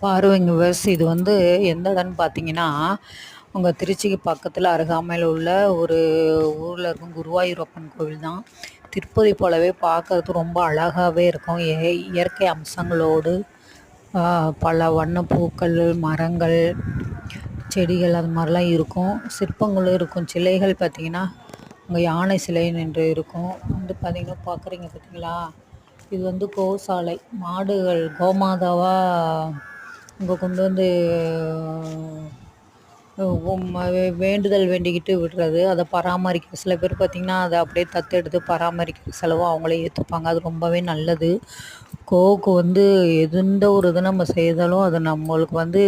பாருங்க விவஸ் இது வந்து எந்த இடம்னு பார்த்தீங்கன்னா, உங்க திருச்சிக்கு பக்கத்தில அருகாமையில உள்ள ஒரு ஊர்ல இருக்கும் குருவாயூரப்பன் கோவில் தான். திருப்பதி போலவே பார்க்கறதுக்கு ரொம்ப அழகாவே இருக்கும். இயற்கை அம்சங்களோடு ஆ பல வண்ண பூக்கள், மரங்கள், செடிகள் அது மாரிலாம் இருக்கும். சிற்பங்களும் இருக்கும். சிலைகள் பார்த்தீங்கன்னா, அங்க யானை சிலை நின்று இருக்கும். வந்து பார்த்தீங்கன்னா பார்க்குறீங்க பார்த்தீங்களா? இது வந்து கோசாலை. மாடுகள் கோமாதாவா அங்க கொண்டு வந்து வேண்டுதல் வேண்டிக்கிட்டு விடுறது. அத பராமரிக்க சில பேர் பார்த்தீங்கன்னா, அத அப்படியே தத்தெடுத்து பராமரிக்கிற செலவும் அவங்களே ஏத்துப்பாங்க. அது ரொம்பவே நல்லது. கோவுக்கு வந்து எந்த ஒரு இது நம்ம செய்தாலும் அது நம்மளுக்கு வந்து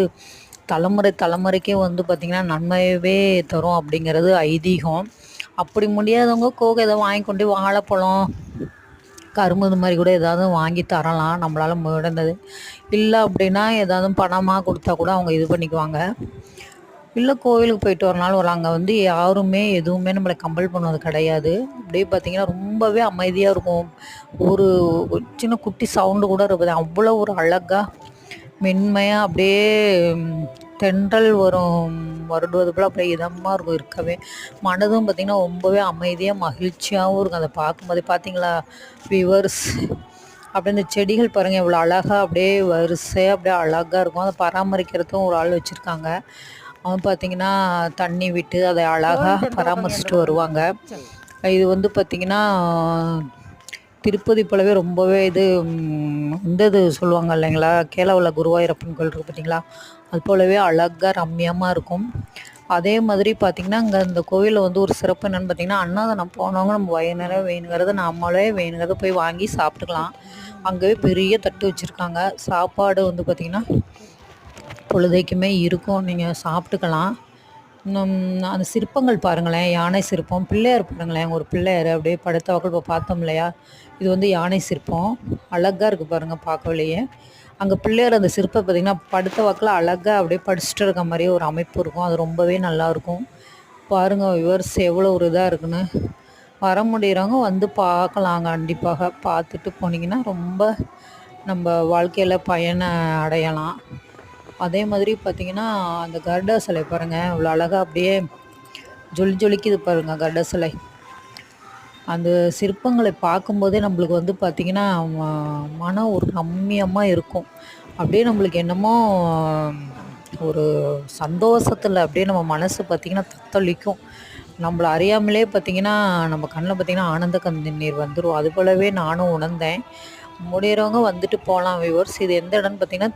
தலைமுறை தலைமுறைக்கே வந்து பார்த்திங்கன்னா நன்மையவே தரும் அப்படிங்கிறது ஐதீகம். அப்படி முடியாதவங்க கோக்கு எதோ வாங்கி கொண்டு வாழைப்பழம், கரும்பு இது மாதிரி கூட ஏதாவது வாங்கி தரலாம் நம்மளால் முடிந்தது. இல்லை அப்படின்னா ஏதாவது பணமாக கொடுத்தா கூட அவங்க இது பண்ணிக்குவாங்க. இல்லை கோவிலுக்கு போயிட்டு ஒரு நாள் அங்கே வந்து யாருமே எதுவுமே நம்மளை கம்பல் பண்ணது கிடையாது. அப்படியே பார்த்திங்கன்னா ரொம்பவே அமைதியாக இருக்கும். ஒரு சின்ன குட்டி சவுண்டு கூட இருக்குது. அவ்வளோ ஒரு அழகாக மென்மையாக அப்படியே தென்றல் வருடுவது போல் அப்படியே இதமாக இருக்கும் இருக்கவே. மனதும் பார்த்திங்கன்னா ரொம்பவே அமைதியாக மகிழ்ச்சியாகவும் இருக்கும். அதை பார்க்கும்போதே பார்த்தீங்களா விவர்ஸ் அப்படியே இந்த செடிகள் பாருங்கள் இவ்வளோ அழகாக அப்படியே வரிசையாக அப்படியே அழகாக இருக்கும். அதை பராமரிக்கிறதுக்கும் ஒரு ஆள் வச்சுருக்காங்க. அவன் பார்த்திங்கன்னா தண்ணி விட்டு அதை அழகாக பராமரிச்சுட்டு வருவாங்க. இது வந்து பார்த்திங்கன்னா திருப்பதி போலவே ரொம்பவே இந்த இது சொல்லுவாங்க இல்லைங்களா, கேரளாவுல குருவாயூரப்பன் கோயில் இருக்குது பார்த்தீங்களா, அது போலவே அழகாக ரம்மியமாக இருக்கும். அதே மாதிரி பார்த்திங்கன்னா அங்கே இந்த கோவிலில் வந்து ஒரு சிறப்பு என்னென்னு பார்த்திங்கன்னா, அன்னதானம் போனவங்க நம்ம வயிறு நிறைய வேணுங்கிறத நம்மளே வேணுங்கிறத போய் வாங்கி சாப்பிட்டுக்கலாம். அங்கேயே பெரிய தட்டு வச்சுருக்காங்க. சாப்பாடு வந்து பார்த்திங்கன்னா பொழுதைக்குமே இருக்கும், நீங்கள் சாப்பிட்டுக்கலாம். அந்த சிற்பங்கள் பாருங்களேன், யானை சிற்பம், பிள்ளையார் பாருங்களேன், ஒரு பிள்ளையார் அப்படியே படுத்தவர்கள் இப்போ பார்த்தோம் இல்லையா, இது வந்து யானை சிற்பம். அழகாக இருக்குது பாருங்கள் பார்க்கவில்லையே. அங்கே பிள்ளையார் அந்த சிற்பம் பார்த்திங்கன்னா படுத்த வாக்கில் அழகாக அப்படியே படிச்சுட்டு இருக்க மாதிரியே ஒரு அமைப்பு இருக்கும். அது ரொம்பவே நல்லாயிருக்கும். பாருங்கள் விவர்ஸ் எவ்வளோ ஒரு இதாக இருக்குன்னு. வர முடிகிறவங்க வந்து பார்க்கலாம். கண்டிப்பாக பார்த்துட்டு போனீங்கன்னா ரொம்ப நம்ம வாழ்க்கையில் பயனை அடையலாம். அதே மாதிரி பார்த்திங்கன்னா அந்த கருட சிலை பாருங்கள் இவ்வளோ அழகாக அப்படியே ஜொலிக்குது பாருங்கள் கருட சிலை. அந்த சிற்பங்களை பார்க்கும்போதே நம்மளுக்கு வந்து பார்த்திங்கன்னா மனம் ஒரு ரம்மியமாக இருக்கும். அப்படியே நம்மளுக்கு என்னமோ ஒரு சந்தோஷத்தில் அப்படியே நம்ம மனசு பார்த்திங்கன்னா தத்தளிக்கும். நம்மளை அறியாமலே பார்த்திங்கன்னா நம்ம கண்ணில் பார்த்திங்கன்னா ஆனந்த கண்ணீர் வந்துடும். அது போலவே நானும் உணர்ந்தேன். முடிகிறவங்க வந்துட்டு போகலாம் வியூவர்ஸ். இது எந்த இடம்னு பார்த்திங்கன்னா